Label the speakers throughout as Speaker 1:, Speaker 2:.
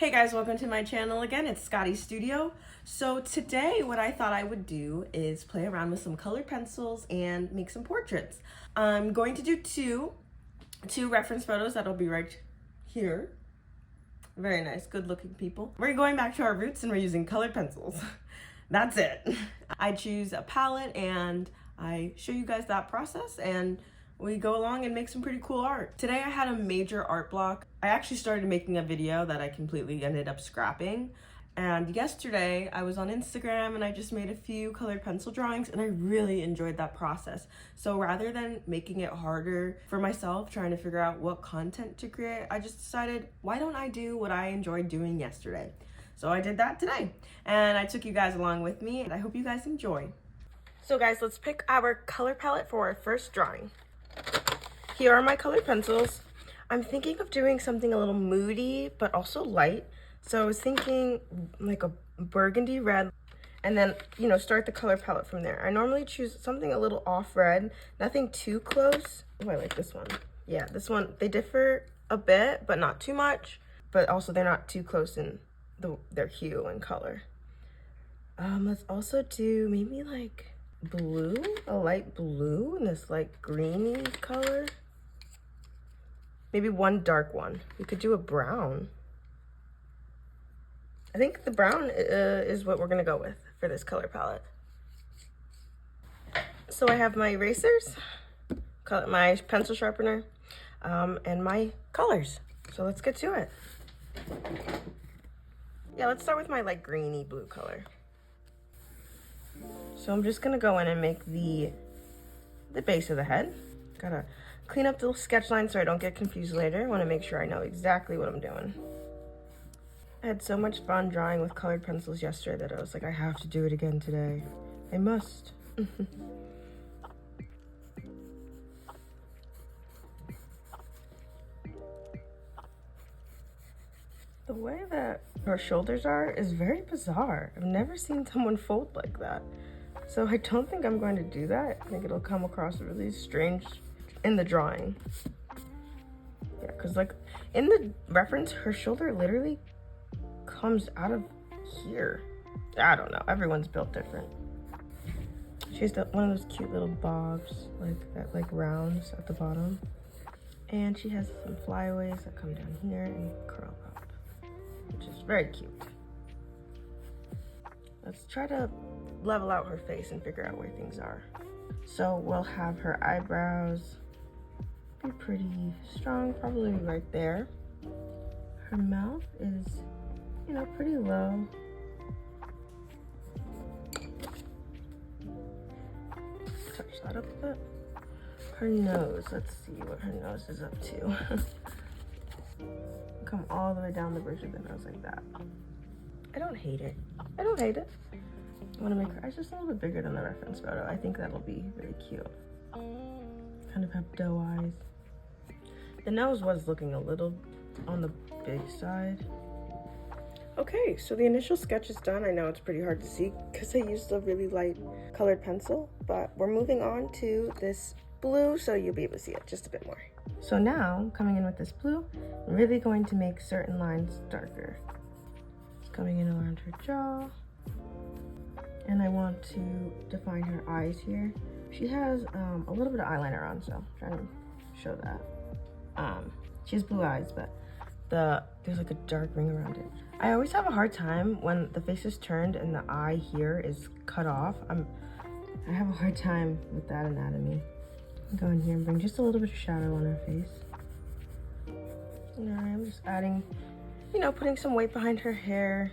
Speaker 1: Hey guys, welcome to my channel again. It's Scotty Studio. So today what I thought I would do is play around with some colored pencils and make some portraits. I'm going to do two reference photos that'll be right here. Very nice, good looking people. We're going back to our roots and we're using colored pencils. That's it. I choose a palette and I show you guys that process and we go along and make some pretty cool art. Today I had a major art block. I actually started making a video that I completely ended up scrapping. And yesterday I was on Instagram and I just made a few colored pencil drawings and I really enjoyed that process. So rather than making it harder for myself, trying to figure out what content to create, I just decided, why don't I do what I enjoyed doing yesterday? So I did that today and I took you guys along with me and I hope you guys enjoy. So guys, let's pick our color palette for our first drawing. Here are my colored pencils. I'm thinking of doing something a little moody, but also light. So I was thinking like a burgundy red, and then, you know, start the color palette from there. I normally choose something a little off red, nothing too close. Oh, I like this one. Yeah, this one, they differ a bit, but not too much. But also they're not too close in their hue and color. Let's also do maybe like blue, a light blue, and this like greeny color. Maybe one dark one. We could do a brown. I think the brown is what we're gonna go with for this color palette. So I have my erasers, my pencil sharpener, and my colors. So let's get to it. Yeah, let's start with my like greeny blue color. So I'm just gonna go in and make the base of the head. Gotta clean up the sketch line so I don't get confused later. I wanna make sure I know exactly what I'm doing. I had so much fun drawing with colored pencils yesterday that I was like, I have to do it again today. I must. The way that her shoulders are is very bizarre. I've never seen someone fold like that. So I don't think I'm going to do that. I think it'll come across really strange in the drawing. Yeah, because like in the reference, her shoulder literally comes out of here. I don't know, everyone's built different. She has one of those cute little bobs, like that, like rounds at the bottom. And she has some flyaways that come down here and curl up, which is very cute. Let's try to level out her face and figure out where things are. So we'll have her eyebrows be pretty strong, probably right there. Her mouth is, you know, pretty low. Touch that up a bit. Her nose, let's see what her nose is up to. Come all the way down the bridge of the nose like that. I don't hate it. I don't hate it. I want to make her eyes just a little bit bigger than the reference photo. I think that'll be really cute. Kind of have doe eyes. The nose was looking a little on the big side. Okay, so the initial sketch is done. I know it's pretty hard to see because I used a really light colored pencil, but we're moving on to this blue, so you'll be able to see it just a bit more. So now, coming in with this blue, I'm really going to make certain lines darker. Coming in around her jaw. And I want to define her eyes here. She has a little bit of eyeliner on, so I'm trying to show that. She has blue eyes, but there's like a dark ring around it. I always have a hard time when the face is turned and the eye here is cut off. I have a hard time with that anatomy. Go in here and bring just a little bit of shadow on her face. And I'm just adding, you know, putting some weight behind her hair.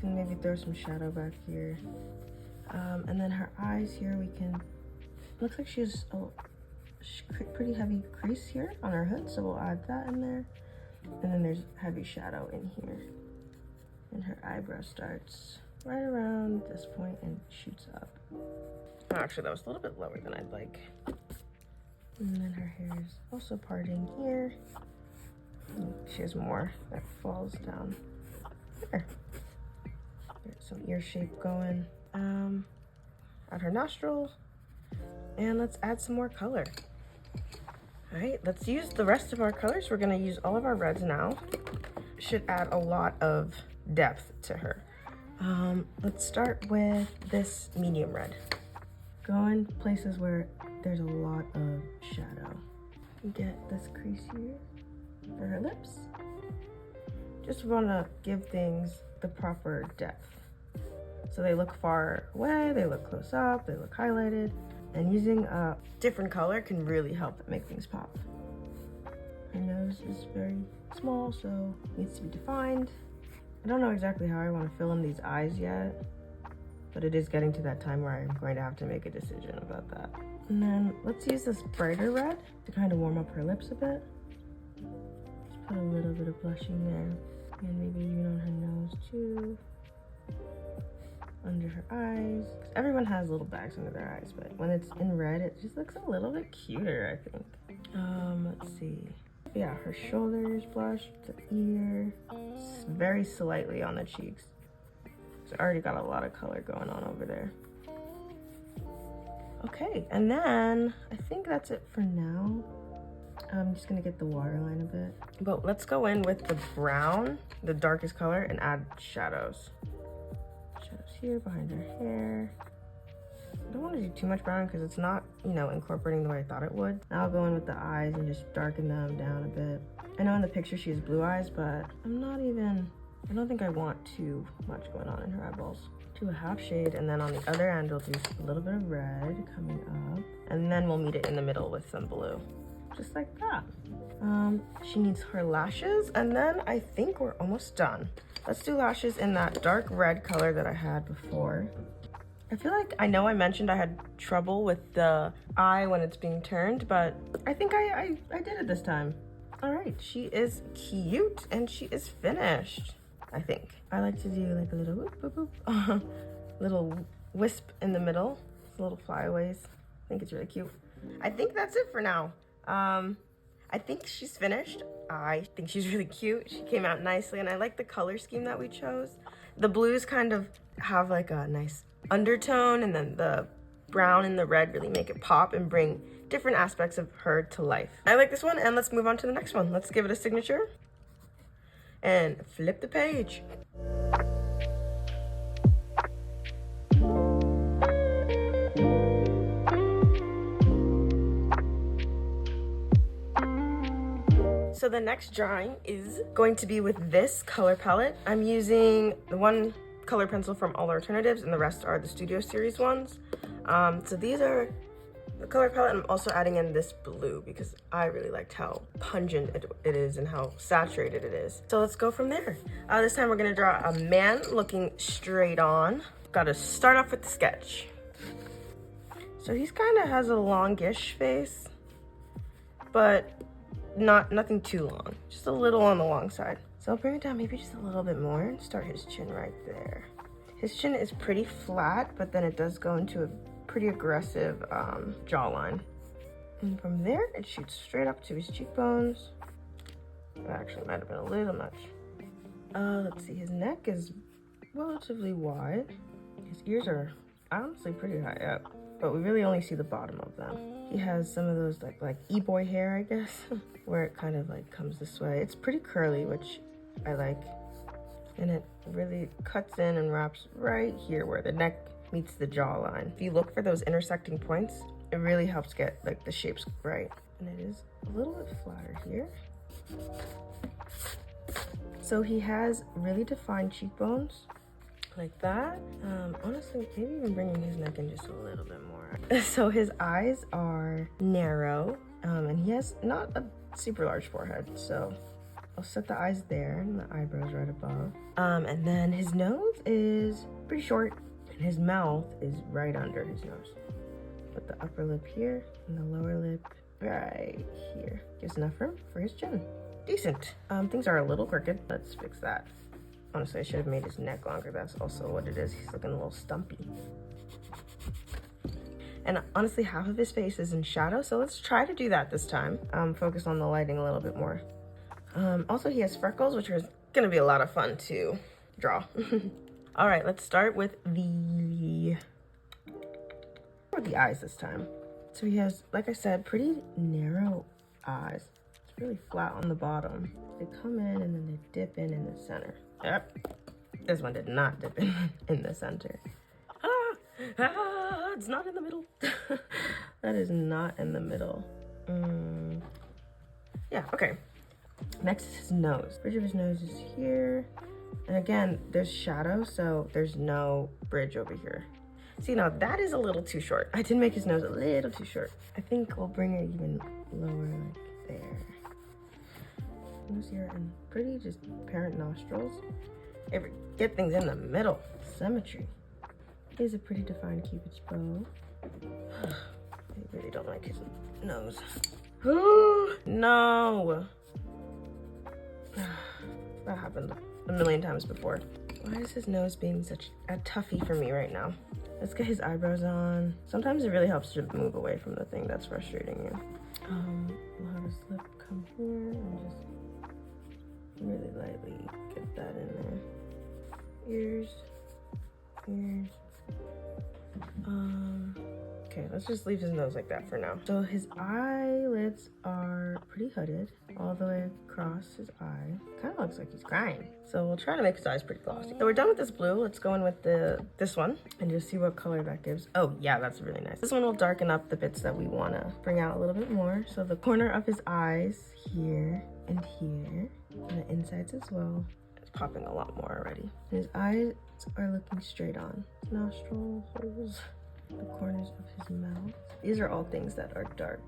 Speaker 1: And maybe throw some shadow back here. And then her eyes here, we can, looks like she has a pretty heavy crease here on her hood, so we'll add that in there. And then there's heavy shadow in here. And her eyebrow starts right around this point and shoots up. Oh, actually, that was a little bit lower than I'd like. And then her hair is also parting here. And she has more that falls down there. There's some ear shape going. Add her nostril. And let's add some more color. All right, let's use the rest of our colors. We're gonna use all of our reds now. should add a lot of depth to her. Let's start with this medium red. Go in places where there's a lot of shadow. Get this crease here for her lips. Just want to give things the proper depth. So they look far away, they look close up, they look highlighted. And using a different color can really help make things pop. Her nose is very small, so it needs to be defined. I don't know exactly how I want to fill in these eyes yet, but it is getting to that time where I'm going to have to make a decision about that. And then let's use this brighter red to kind of warm up her lips a bit. Just put a little bit of blushing there. And maybe even on her nose too. Under her eyes. 'Cause everyone has little bags under their eyes, but when it's in red, it just looks a little bit cuter, I think. Let's see. Yeah, her shoulders blushed, the ear, very slightly on the cheeks. So I already got a lot of color going on over there. Okay, and then I think that's it for now. I'm just gonna get the waterline a bit. But let's go in with the brown, the darkest color, and add shadows. Shadows here behind her hair. I don't want to do too much brown because it's not, you know, incorporating the way I thought it would. Now I'll go in with the eyes and just darken them down a bit. I know in the picture she has blue eyes, but I don't think I want too much going on in her eyeballs. Do a half shade, and then on the other end, we'll do a little bit of red coming up, and then we'll meet it in the middle with some blue. Just like that. She needs her lashes, and then I think we're almost done. Let's do lashes in that dark red color that I had before. I feel like I know I mentioned I had trouble with the eye when it's being turned, but I think I did it this time. All right, she is cute and she is finished, I think. I like to do like a little whoop, whoop, whoop. Little wisp in the middle, little flyaways. I think it's really cute. I think that's it for now. I think she's finished. I think she's really cute. She came out nicely, and I like the color scheme that we chose. The blues kind of have like a nice undertone, and then the brown and the red really make it pop and bring different aspects of her to life. I like this one, and let's move on to the next one. Let's give it a signature and flip the page. So the next drawing is going to be with this color palette. I'm using the one color pencil from All Alternatives, and the rest are the Studio Series ones. So these are the color palette. I'm also adding in this blue because I really liked how pungent it is and how saturated it is. So let's go from there. This time we're gonna draw a man looking straight on. Gotta start off with the sketch. So he's kind of has a longish face, but nothing too long, just a little on the long side. So I'll bring it down maybe just a little bit more and start his chin right there. His chin is pretty flat, but then it does go into a pretty aggressive jawline. And from there, it shoots straight up to his cheekbones. That actually might have been a little much. Let's see, his neck is relatively wide. His ears are honestly pretty high up, but we really only see the bottom of them. He has some of those like e-boy hair, I guess, where it kind of like comes this way. It's pretty curly, which I like. And it really cuts in and wraps right here where the neck meets the jawline. If you look for those intersecting points, it really helps get like the shapes right. And it is a little bit flatter here. So he has really defined cheekbones like that. Honestly, maybe even bringing his neck in just a little bit more. So his eyes are narrow, and he has not a super large forehead, so I'll set the eyes there and the eyebrows right above. And then his nose is pretty short, and his mouth is right under his nose. Put the upper lip here and the lower lip right here. Gives enough room for his chin. Decent. Things are a little crooked. Let's fix that. Honestly, I should have made his neck longer. That's also what it is. He's looking a little stumpy. And honestly, half of his face is in shadow, so let's try to do that this time. Focus on the lighting a little bit more. Also, he has freckles, which are gonna be a lot of fun to draw. All right, let's start with the eyes this time. So he has, like I said, pretty narrow eyes. It's really flat on the bottom. They come in and then they dip in the center. Yep. This one did not dip in the center. It's not in the middle. That is not in the middle. Yeah, okay. Next is his nose. Bridge of his nose is here. And again, there's shadow, so there's no bridge over here. See, now that is a little too short. I did make his nose a little too short. I think we'll bring it even lower, like there. Nose here, and pretty just parent nostrils. Get things in the middle. Symmetry. Here's a pretty defined Cupid's bow. I really don't like his nose. No! That happened a million times before. Why is his nose being such a toughie for me right now? Let's get his eyebrows on. Sometimes it really helps to move away from the thing that's frustrating you. We'll have his lip come here and just really lightly get that in there. Ears. Okay, let's just leave his nose like that for now. So his eyelids are pretty hooded all the way across his eye. Kind of looks like he's crying. So we'll try to make his eyes pretty glossy. So we're done with this blue. Let's go in with this one and just see what color that gives. Oh yeah, that's really nice. This one will darken up the bits that we want to bring out a little bit more. So the corner of his eyes here and here, and the insides as well. It's popping a lot more already. And his eyes are looking straight on. Nostril holes. The corners of his mouth. These are all things that are dark.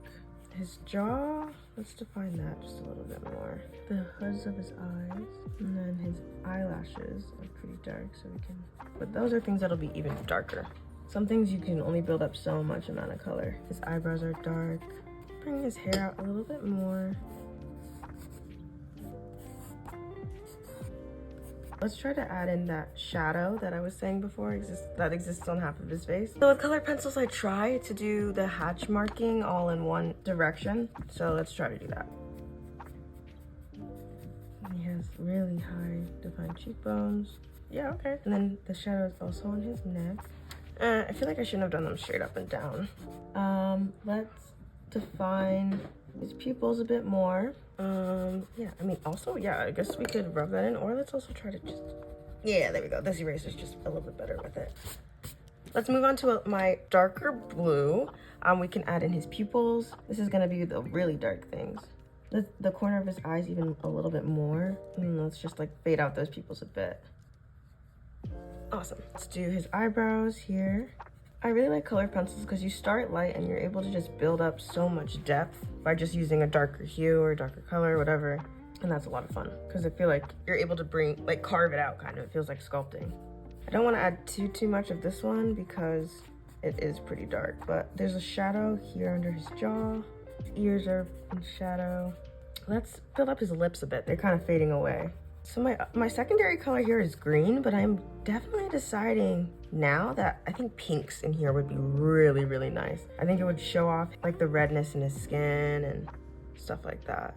Speaker 1: His jaw, let's define that just a little bit more. The hoods of his eyes, and then his eyelashes are pretty dark, so we can, but those are things that'll be even darker. Some things you can only build up so much amount of color. His eyebrows are dark. Bring his hair out a little bit more. Let's try to add in that shadow that I was saying before that exists on half of his face. So with colored pencils, I try to do the hatch marking all in one direction. So let's try to do that. He has really high defined cheekbones. Yeah, okay. And then the shadow is also on his neck. I feel like I shouldn't have done them straight up and down. Let's define his pupils a bit more. Yeah, I mean, also, yeah, I guess we could rub that in, or let's also try to just, yeah, there we go. This eraser's just a little bit better with it. Let's move on to my darker blue. We can add in his pupils. This is gonna be the really dark things. The corner of his eyes even a little bit more. And let's just like fade out those pupils a bit. Awesome. Let's do his eyebrows here. I really like colored pencils because you start light and you're able to just build up so much depth by just using a darker hue or darker color or whatever. And that's a lot of fun because I feel like you're able to carve it out kind of. It feels like sculpting. I don't want to add too much of this one because it is pretty dark, but there's a shadow here under his jaw. His ears are in shadow. Let's build up his lips a bit. They're kind of fading away. So my secondary color here is green, but I'm definitely deciding now that I think pinks in here would be really, really nice. I think it would show off like the redness in his skin and stuff like that.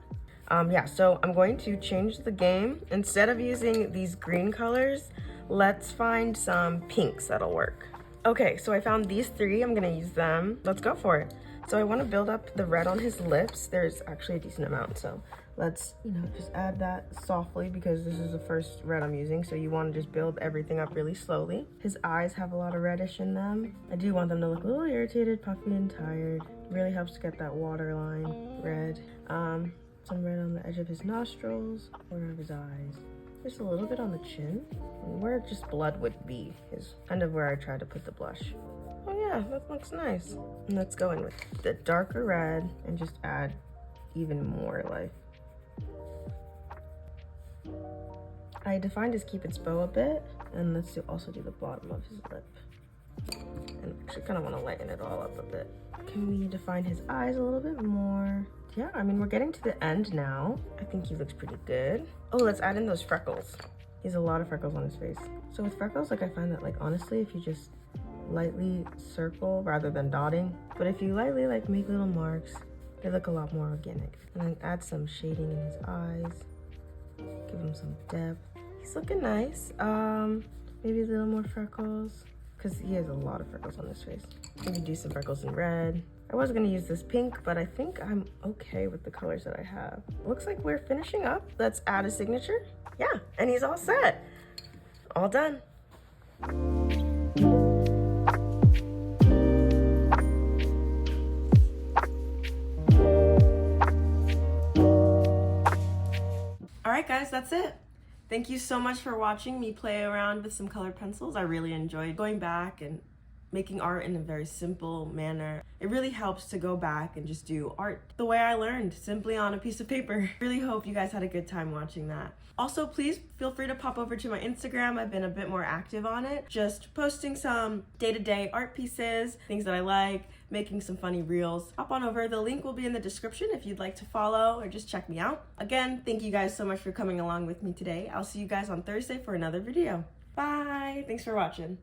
Speaker 1: Yeah, so I'm going to change the game. Instead of using these green colors, let's find some pinks that'll work. Okay, so I found these three. I'm gonna use them. Let's go for it. So I want to build up the red on his lips. There's actually a decent amount, so let's, just add that softly because this is the first red I'm using, so you want to just build everything up really slowly. His eyes have a lot of reddish in them. I do want them to look a little irritated, puffy, and tired. Really helps to get that waterline red. Some red on the edge of his nostrils, corner of his eyes. Just a little bit on the chin, and where just blood would be is kind of where I try to put the blush. Oh yeah, that looks nice. And let's go in with the darker red and just add even more life. I defined his Cupid's bow a bit, and let's also do the bottom of his lip. And actually kind of want to lighten it all up a bit. Can we define his eyes a little bit more? Yeah, I mean, we're getting to the end now. I think he looks pretty good. Oh, let's add in those freckles. He has a lot of freckles on his face. So with freckles, I find that honestly, if you just lightly circle rather than dotting, but if you lightly make little marks, they look a lot more organic. And then add some shading in his eyes. Give him some depth. He's looking nice. Maybe a little more freckles. because he has a lot of freckles on his face. Maybe do some freckles in red. I was gonna use this pink, but I think I'm okay with the colors that I have. Looks like we're finishing up. Let's add a signature. Yeah, and he's all set. All done. All right, guys, that's it. Thank you so much for watching me play around with some colored pencils. I really enjoyed going back and making art in a very simple manner. It really helps to go back and just do art the way I learned, simply on a piece of paper. Really hope you guys had a good time watching that. Also, please feel free to pop over to my Instagram. I've been a bit more active on it, just posting some day-to-day art pieces, things that I like, making some funny reels. Hop on over. The link will be in the description if you'd like to follow or just check me out. Again, thank you guys so much for coming along with me today. I'll see you guys on Thursday for another video. Bye. Thanks for watching.